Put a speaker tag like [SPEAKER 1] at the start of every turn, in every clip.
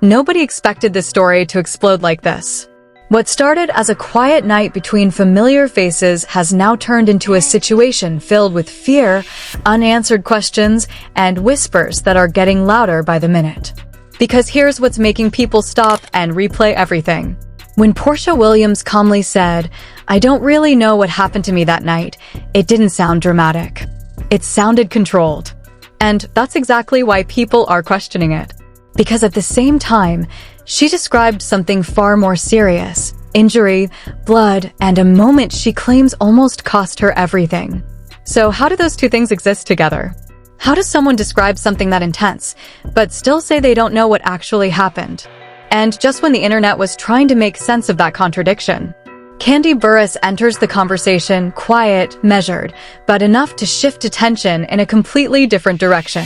[SPEAKER 1] Nobody expected this story to explode like this. What started as a quiet night between familiar faces has now turned into a situation filled with fear, unanswered questions, and whispers that are getting louder by the minute. Because here's what's making people stop and replay everything. When Porsha Williams calmly said, "I don't really know what happened to me that night," it didn't sound dramatic. It sounded controlled. And that's exactly why people are questioning it. Because at the same time, she described something far more serious: injury, blood, and a moment she claims almost cost her everything. So how do those two things exist together? How does someone describe something that intense, but still say they don't know what actually happened? And just when the internet was trying to make sense of that contradiction, Kandi enters the conversation, quiet, measured, but enough to shift attention in a completely different direction.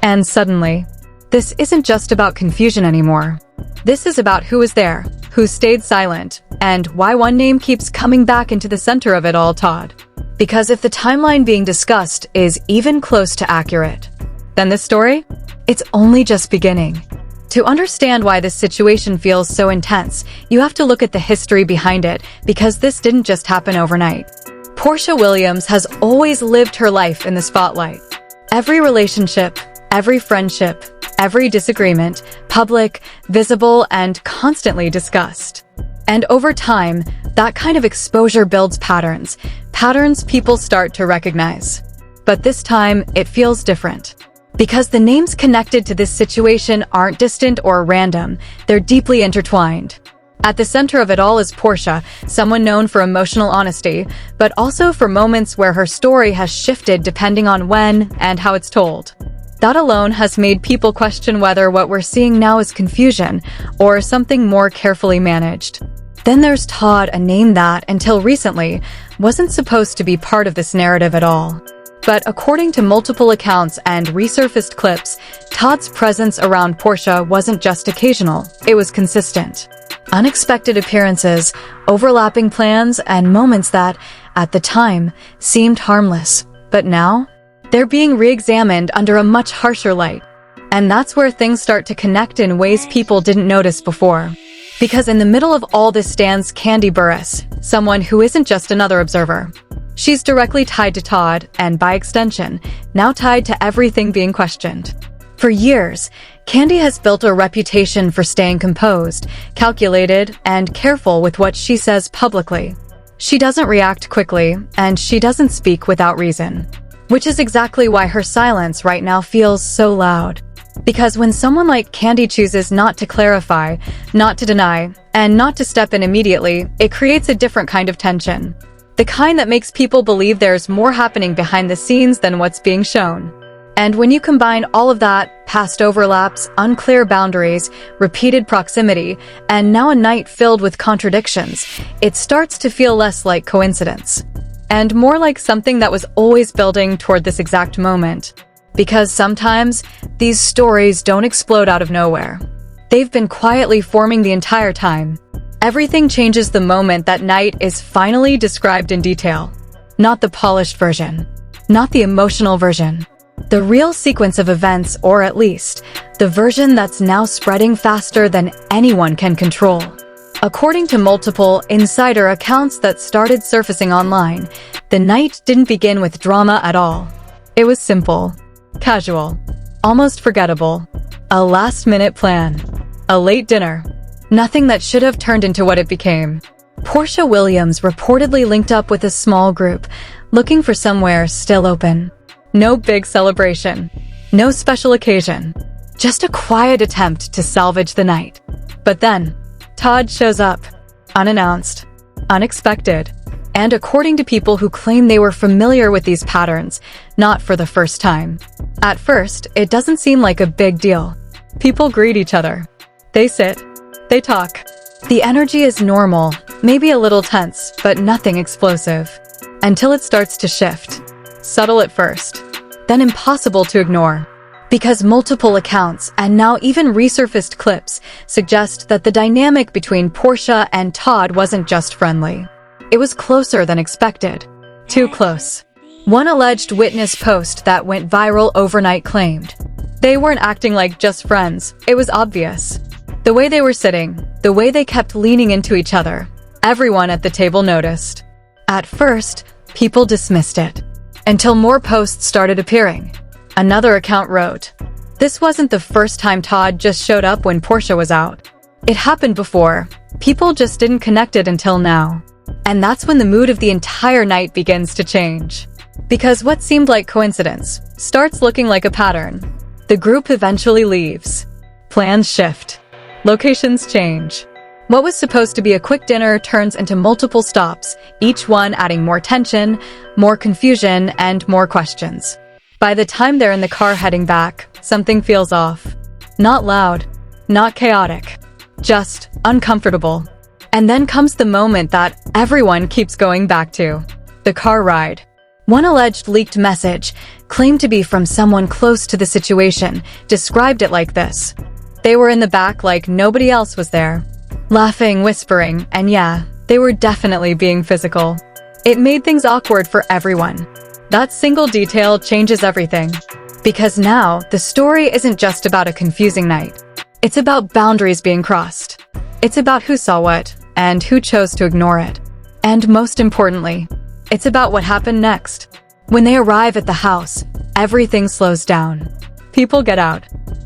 [SPEAKER 1] And suddenly, this isn't just about confusion anymore. This is about who was there, who stayed silent, and why one name keeps coming back into the center of it all, Todd. Because if the timeline being discussed is even close to accurate, then this story? It's only just beginning. To understand why this situation feels so intense, you have to look at the history behind it, because this didn't just happen overnight. Porsha Williams has always lived her life in the spotlight. Every relationship, every friendship, every disagreement, public, visible, and constantly discussed. And over time, that kind of exposure builds patterns people start to recognize. But this time, it feels different. Because the names connected to this situation aren't distant or random, they're deeply intertwined. At the center of it all is Porsha, someone known for emotional honesty, but also for moments where her story has shifted depending on when and how it's told. That alone has made people question whether what we're seeing now is confusion or something more carefully managed. Then there's Todd, a name that, until recently, wasn't supposed to be part of this narrative at all. But according to multiple accounts and resurfaced clips, Todd's presence around Porsha wasn't just occasional, it was consistent. Unexpected appearances, overlapping plans, and moments that, at the time, seemed harmless. But now, they're being re-examined under a much harsher light. And that's where things start to connect in ways people didn't notice before. Because in the middle of all this stands Kandi, someone who isn't just another observer. She's directly tied to Todd, and by extension, now tied to everything being questioned. For years, Kandi has built a reputation for staying composed, calculated, and careful with what she says publicly. She doesn't react quickly, and she doesn't speak without reason. Which is exactly why her silence right now feels so loud. Because when someone like Kandi chooses not to clarify, not to deny, and not to step in immediately, it creates a different kind of tension. The kind that makes people believe there's more happening behind the scenes than what's being shown. And when you combine all of that, past overlaps, unclear boundaries, repeated proximity, and now a night filled with contradictions, it starts to feel less like coincidence. And more like something that was always building toward this exact moment. Because sometimes, these stories don't explode out of nowhere. They've been quietly forming the entire time. Everything changes the moment that night is finally described in detail. Not the polished version. Not the emotional version. The real sequence of events, or at least, the version that's now spreading faster than anyone can control. According to multiple insider accounts that started surfacing online, the night didn't begin with drama at all. It was simple, casual, almost forgettable. A last-minute plan. A late dinner. Nothing that should have turned into what it became. Porsha Williams reportedly linked up with a small group, looking for somewhere still open. No big celebration. No special occasion. Just a quiet attempt to salvage the night. But then, Todd shows up. Unannounced. Unexpected. And according to people who claim they were familiar with these patterns, not for the first time. At first, it doesn't seem like a big deal. People greet each other. They sit. They talk. The energy is normal, maybe a little tense, but nothing explosive. Until it starts to shift. Subtle at first. Then impossible to ignore. Because multiple accounts, and now even resurfaced clips, suggest that the dynamic between Porsha and Todd wasn't just friendly. It was closer than expected. Too close. One alleged witness post that went viral overnight claimed. They weren't acting like just friends, it was obvious. The way they were sitting, the way they kept leaning into each other, everyone at the table noticed. At first, people dismissed it, until more posts started appearing. Another account wrote, "This wasn't the first time Todd just showed up when Porsha was out. It happened before. People just didn't connect it until now." And that's when the mood of the entire night begins to change. Because what seemed like coincidence starts looking like a pattern. The group eventually leaves. Plans shift. Locations change. What was supposed to be a quick dinner turns into multiple stops, each one adding more tension, more confusion, and more questions. By the time they're in the car heading back, something feels off. Not loud, not chaotic, just uncomfortable. And then comes the moment that everyone keeps going back to. The car ride. One alleged leaked message, claimed to be from someone close to the situation, described it like this. They were in the back like nobody else was there. Laughing, whispering, and yeah, they were definitely being physical. It made things awkward for everyone. That single detail changes everything. Because now, the story isn't just about a confusing night. It's about boundaries being crossed. It's about who saw what, and who chose to ignore it. And most importantly, it's about what happened next. When they arrive at the house, everything slows down. People get out.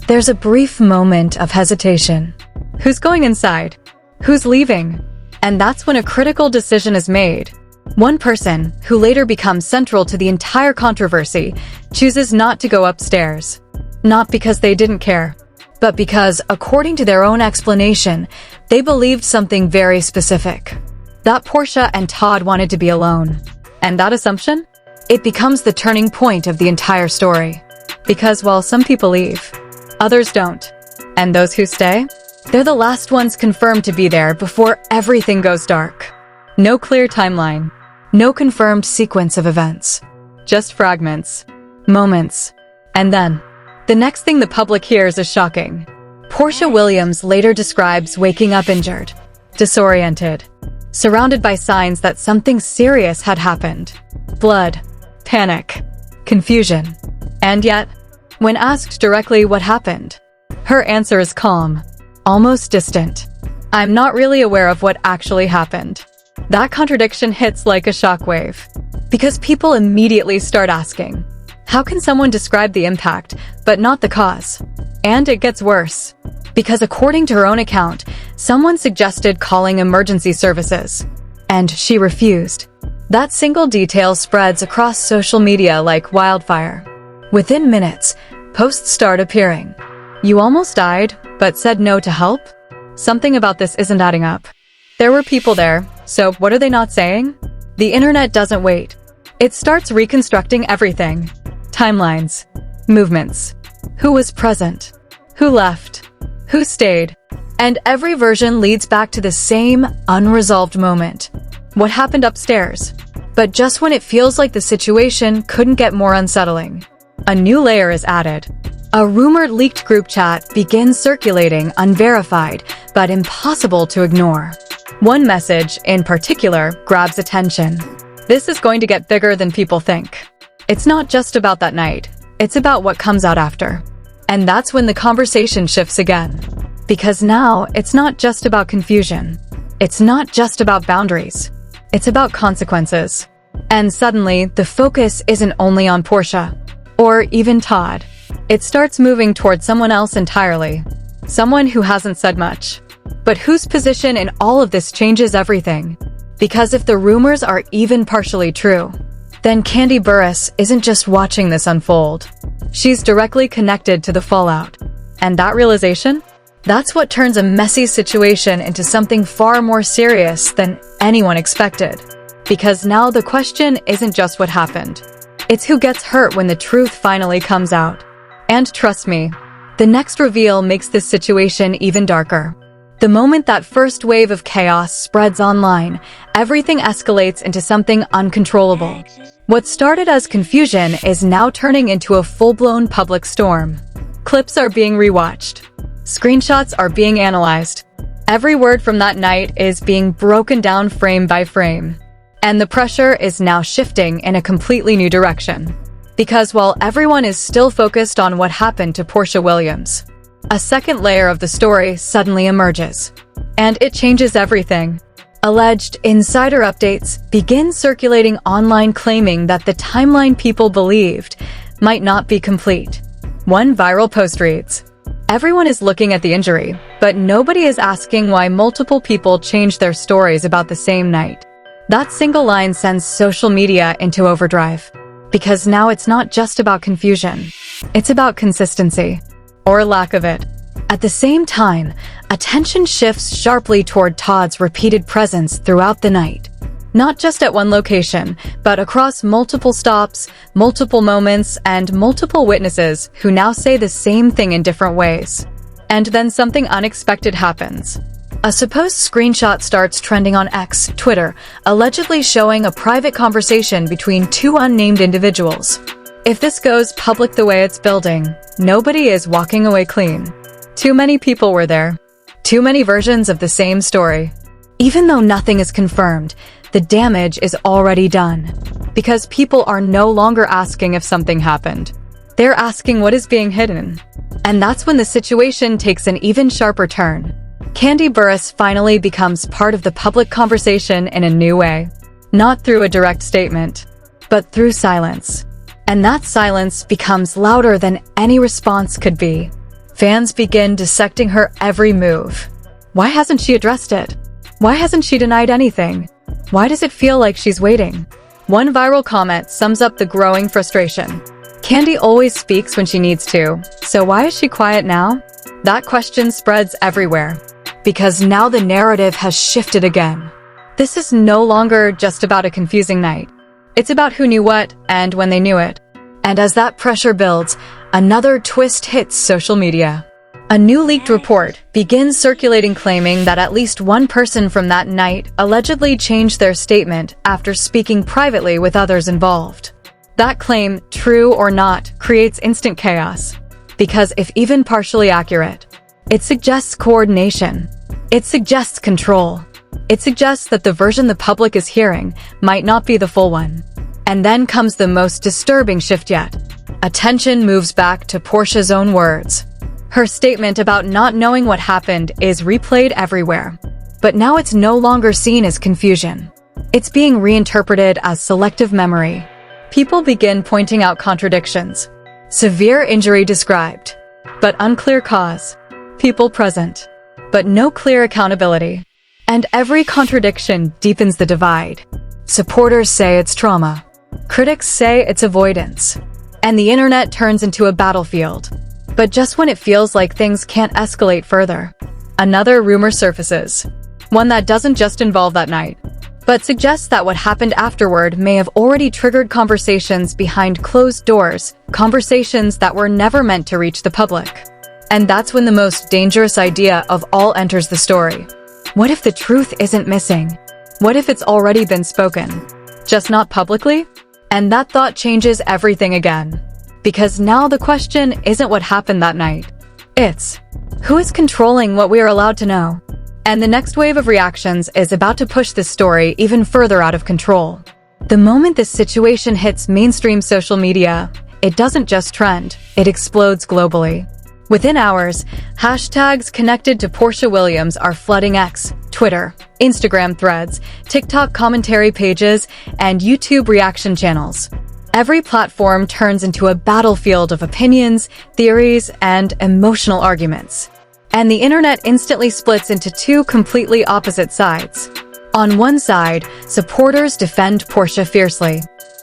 [SPEAKER 1] There's a brief moment of hesitation. Who's going inside? Who's leaving? And that's when a critical decision is made. One person, who later becomes central to the entire controversy, chooses not to go upstairs. Not because they didn't care, but because, according to their own explanation, they believed something very specific. That Porsha and Todd wanted to be alone. And that assumption? It becomes the turning point of the entire story. Because while some people leave, others don't. And those who stay? They're the last ones confirmed to be there before everything goes dark. No clear timeline. No confirmed sequence of events. Just fragments. Moments. And then, the next thing the public hears is shocking. Porsha Williams later describes waking up injured, disoriented, surrounded by signs that something serious had happened. Blood, panic, confusion. And yet, when asked directly what happened, her answer is calm, almost distant. "I'm not really aware of what actually happened." That contradiction hits like a shockwave. Because people immediately start asking, how can someone describe the impact, but not the cause? And it gets worse. Because according to her own account, someone suggested calling emergency services. And she refused. That single detail spreads across social media like wildfire. Within minutes, posts start appearing. "You almost died, but said no to help?" Something about this isn't adding up. There were people there, so what are they not saying? The internet doesn't wait. It starts reconstructing everything. Timelines. Movements. Who was present? Who left? Who stayed? And every version leads back to the same unresolved moment. What happened upstairs? But just when it feels like the situation couldn't get more unsettling, a new layer is added. A rumored leaked group chat begins circulating, unverified, but impossible to ignore. One message, in particular, grabs attention. This is going to get bigger than people think. It's not just about that night. It's about what comes out after. And that's when the conversation shifts again. Because now, it's not just about confusion. It's not just about boundaries. It's about consequences. And suddenly, the focus isn't only on Porsha. Or even Todd. It starts moving towards someone else entirely. Someone who hasn't said much. But whose position in all of this changes everything. Because if the rumors are even partially true, then Kandi isn't just watching this unfold. She's directly connected to the fallout. And that realization? That's what turns a messy situation into something far more serious than anyone expected. Because now the question isn't just what happened. It's who gets hurt when the truth finally comes out. And trust me, the next reveal makes this situation even darker. The moment that first wave of chaos spreads online, everything escalates into something uncontrollable. What started as confusion is now turning into a full-blown public storm. Clips are being rewatched. Screenshots are being analyzed. Every word from that night is being broken down frame by frame. And the pressure is now shifting in a completely new direction. Because while everyone is still focused on what happened to Porsha Williams, a second layer of the story suddenly emerges. And it changes everything. Alleged insider updates begin circulating online, claiming that the timeline people believed might not be complete. One viral post reads, "Everyone is looking at the injury, but nobody is asking why multiple people changed their stories about the same night." That single line sends social media into overdrive. Because now it's not just about confusion. It's about consistency. Or lack of it. At the same time, attention shifts sharply toward Todd's repeated presence throughout the night. Not just at one location, but across multiple stops, multiple moments, and multiple witnesses who now say the same thing in different ways. And then something unexpected happens. A supposed screenshot starts trending on X, Twitter, allegedly showing a private conversation between two unnamed individuals. If this goes public the way it's building, nobody is walking away clean. Too many people were there. Too many versions of the same story. Even though nothing is confirmed, the damage is already done. Because people are no longer asking if something happened. They're asking what is being hidden. And that's when the situation takes an even sharper turn. Kandi finally becomes part of the public conversation in a new way. Not through a direct statement, but through silence. And that silence becomes louder than any response could be. Fans begin dissecting her every move. Why hasn't she addressed it? Why hasn't she denied anything? Why does it feel like she's waiting? One viral comment sums up the growing frustration. Kandi always speaks when she needs to, so why is she quiet now? That question spreads everywhere. Because now the narrative has shifted again. This is no longer just about a confusing night. It's about who knew what and when they knew it. And as that pressure builds, another twist hits social media. A new leaked report begins circulating, claiming that at least one person from that night allegedly changed their statement after speaking privately with others involved. That claim, true or not, creates instant chaos. Because if even partially accurate, it suggests coordination. It suggests control. It suggests that the version the public is hearing might not be the full one. And then comes the most disturbing shift yet. Attention moves back to Porsha's own words. Her statement about not knowing what happened is replayed everywhere. But now it's no longer seen as confusion. It's being reinterpreted as selective memory. People begin pointing out contradictions. Severe injury described, but unclear cause. People present, but no clear accountability. And every contradiction deepens the divide. Supporters say it's trauma. Critics say it's avoidance. And the internet turns into a battlefield. But just when it feels like things can't escalate further, another rumor surfaces. One that doesn't just involve that night, but suggests that what happened afterward may have already triggered conversations behind closed doors, conversations that were never meant to reach the public. And that's when the most dangerous idea of all enters the story. What if the truth isn't missing? What if it's already been spoken? Just not publicly? And that thought changes everything again. Because now the question isn't what happened that night. It's, who is controlling what we are allowed to know? And the next wave of reactions is about to push this story even further out of control. The moment this situation hits mainstream social media, it doesn't just trend, it explodes globally. Within hours, hashtags connected to Porsha Williams are flooding X, Twitter, Instagram threads, TikTok commentary pages, and YouTube reaction channels. Every platform turns into a battlefield of opinions, theories, and emotional arguments. And the internet instantly splits into two completely opposite sides. On one side, supporters defend Porsha fiercely.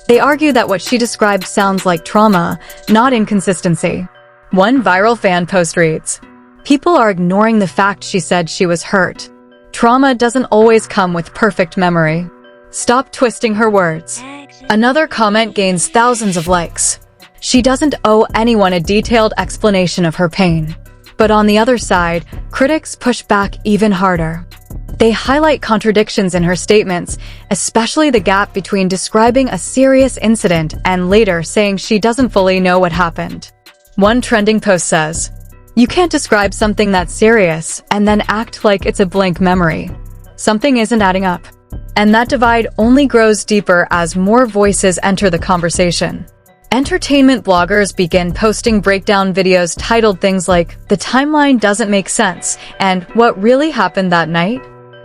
[SPEAKER 1] They argue that what she described sounds like trauma, not inconsistency. One viral fan post reads, "People are ignoring the fact she said she was hurt. Trauma doesn't always come with perfect memory. Stop twisting her words." Another comment gains thousands of likes. She doesn't owe anyone a detailed explanation of her pain. But on the other side, critics push back even harder. They highlight contradictions in her statements, especially the gap between describing a serious incident and later saying she doesn't fully know what happened. One trending post says, "You can't describe something that's serious and then act like it's a blank memory. Something isn't adding up." And that divide only grows deeper as more voices enter the conversation. Entertainment bloggers begin posting breakdown videos titled things like "The timeline doesn't make sense" and "What really happened that night?"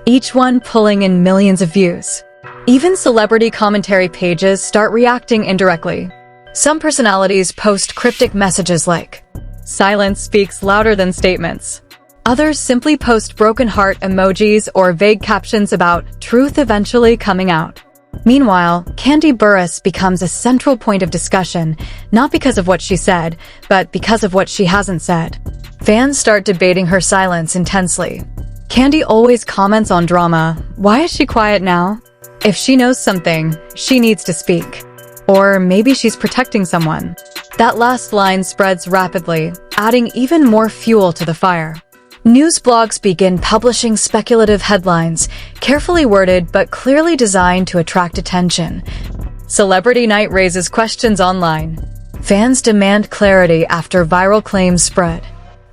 [SPEAKER 1] Each one pulling in millions of views. Even celebrity commentary pages start reacting indirectly. Some personalities post cryptic messages like, "Silence speaks louder than statements." Others simply post broken heart emojis or vague captions about truth eventually coming out. Meanwhile, Kandi becomes a central point of discussion, not because of what she said, but because of what she hasn't said. Fans start debating her silence intensely. Kandi always comments on drama. Why is she quiet now? If she knows something, she needs to speak. Or maybe she's protecting someone. That last line spreads rapidly, adding even more fuel to the fire. News blogs begin publishing speculative headlines, carefully worded but clearly designed to attract attention. Celebrity Night raises questions online. Fans demand clarity after viral claims spread.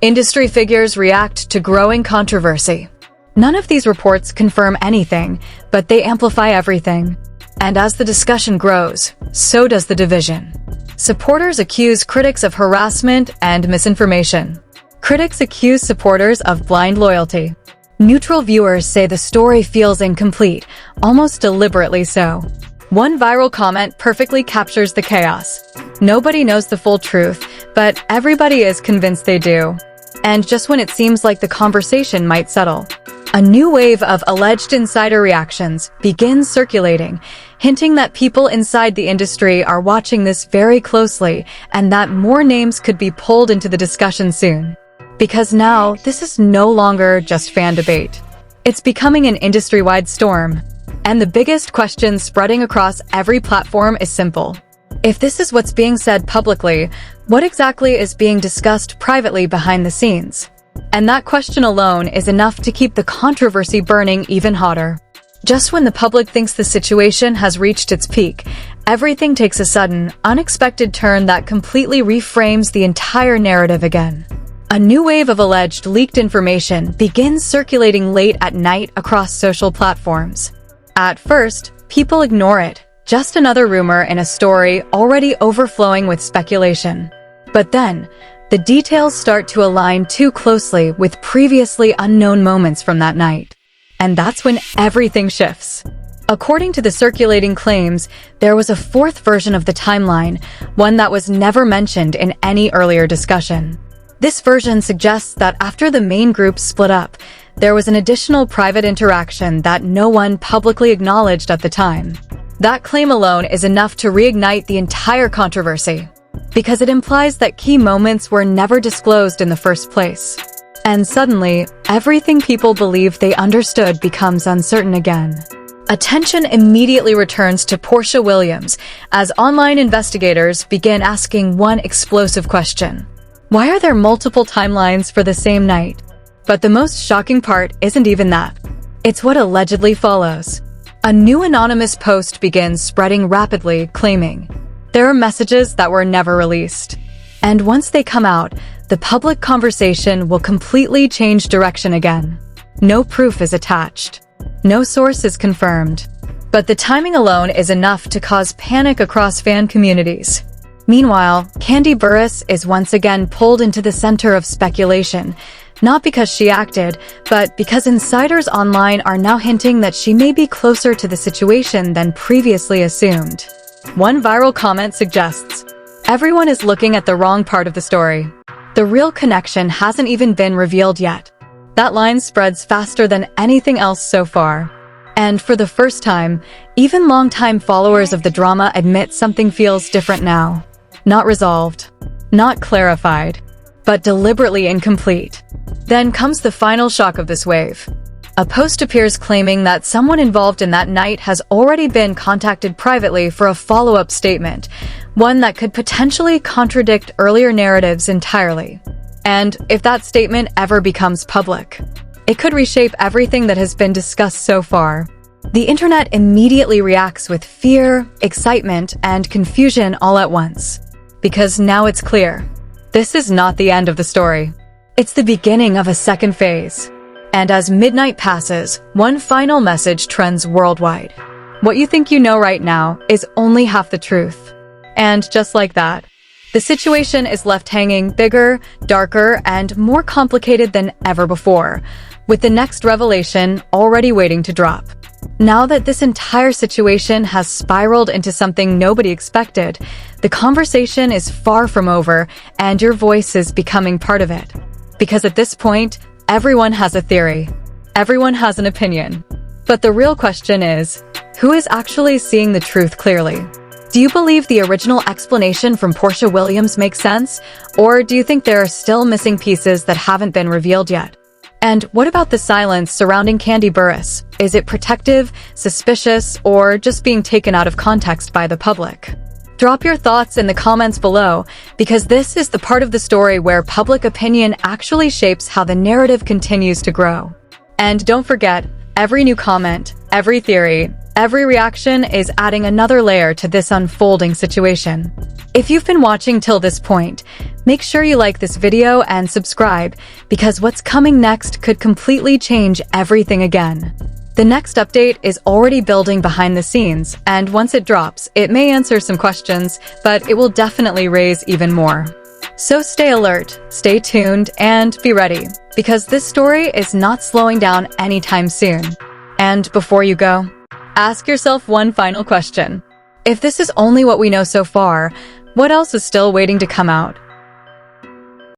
[SPEAKER 1] Industry figures react to growing controversy. None of these reports confirm anything, but they amplify everything. And as the discussion grows, so does the division. Supporters accuse critics of harassment and misinformation. Critics accuse supporters of blind loyalty. Neutral viewers say the story feels incomplete, almost deliberately so. One viral comment perfectly captures the chaos. Nobody knows the full truth, but everybody is convinced they do. And just when it seems like the conversation might settle, a new wave of alleged insider reactions begins circulating, hinting that people inside the industry are watching this very closely and that more names could be pulled into the discussion soon. Because now, this is no longer just fan debate. It's becoming an industry-wide storm. And the biggest question spreading across every platform is simple. If this is what's being said publicly, what exactly is being discussed privately behind the scenes? And that question alone is enough to keep the controversy burning even hotter. Just when the public thinks the situation has reached its peak, everything takes a sudden, unexpected turn that completely reframes the entire narrative again. A new wave of alleged leaked information begins circulating late at night across social platforms. At first, people ignore it, just another rumor in a story already overflowing with speculation. But then, the details start to align too closely with previously unknown moments from that night. And that's when everything shifts. According to the circulating claims, there was a fourth version of the timeline, one that was never mentioned in any earlier discussion. This version suggests that after the main group split up, there was an additional private interaction that no one publicly acknowledged at the time. That claim alone is enough to reignite the entire controversy, because it implies that key moments were never disclosed in the first place. And suddenly, everything people believed they understood becomes uncertain again. Attention immediately returns to Porsha Williams as online investigators begin asking one explosive question. Why are there multiple timelines for the same night? But the most shocking part isn't even that. It's what allegedly follows. A new anonymous post begins spreading rapidly, claiming, "There are messages that were never released." And once they come out, the public conversation will completely change direction again. No proof is attached. No source is confirmed. But the timing alone is enough to cause panic across fan communities. Meanwhile, Kandi is once again pulled into the center of speculation, not because she acted, but because insiders online are now hinting that she may be closer to the situation than previously assumed. One viral comment suggests, "Everyone is looking at the wrong part of the story. The real connection hasn't even been revealed yet." That line spreads faster than anything else so far. And for the first time, even longtime followers of the drama admit something feels different now. Not resolved, not clarified, but deliberately incomplete. Then comes the final shock of this wave. A post appears claiming that someone involved in that night has already been contacted privately for a follow-up statement, one that could potentially contradict earlier narratives entirely. And if that statement ever becomes public, it could reshape everything that has been discussed so far. The internet immediately reacts with fear, excitement, and confusion all at once. Because now it's clear. This is not the end of the story. It's the beginning of a second phase. And as midnight passes, one final message trends worldwide. What you think you know right now is only half the truth. And just like that, the situation is left hanging bigger, darker, and more complicated than ever before, with the next revelation already waiting to drop. Now that this entire situation has spiraled into something nobody expected, the conversation is far from over, and your voice is becoming part of it. Because at this point, everyone has a theory. Everyone has an opinion. But the real question is, who is actually seeing the truth clearly? Do you believe the original explanation from Porsha Williams makes sense? Or do you think there are still missing pieces that haven't been revealed yet? And what about the silence surrounding Kandi Burruss? Is it protective, suspicious, or just being taken out of context by the public? Drop your thoughts in the comments below, because this is the part of the story where public opinion actually shapes how the narrative continues to grow. And don't forget, every new comment, every theory, every reaction is adding another layer to this unfolding situation. If you've been watching till this point, make sure you like this video and subscribe, because what's coming next could completely change everything again. The next update is already building behind the scenes, and once it drops, it may answer some questions, but it will definitely raise even more. So stay alert, stay tuned, and be ready, because this story is not slowing down anytime soon. And before you go, ask yourself one final question. If this is only what we know so far, what else is still waiting to come out?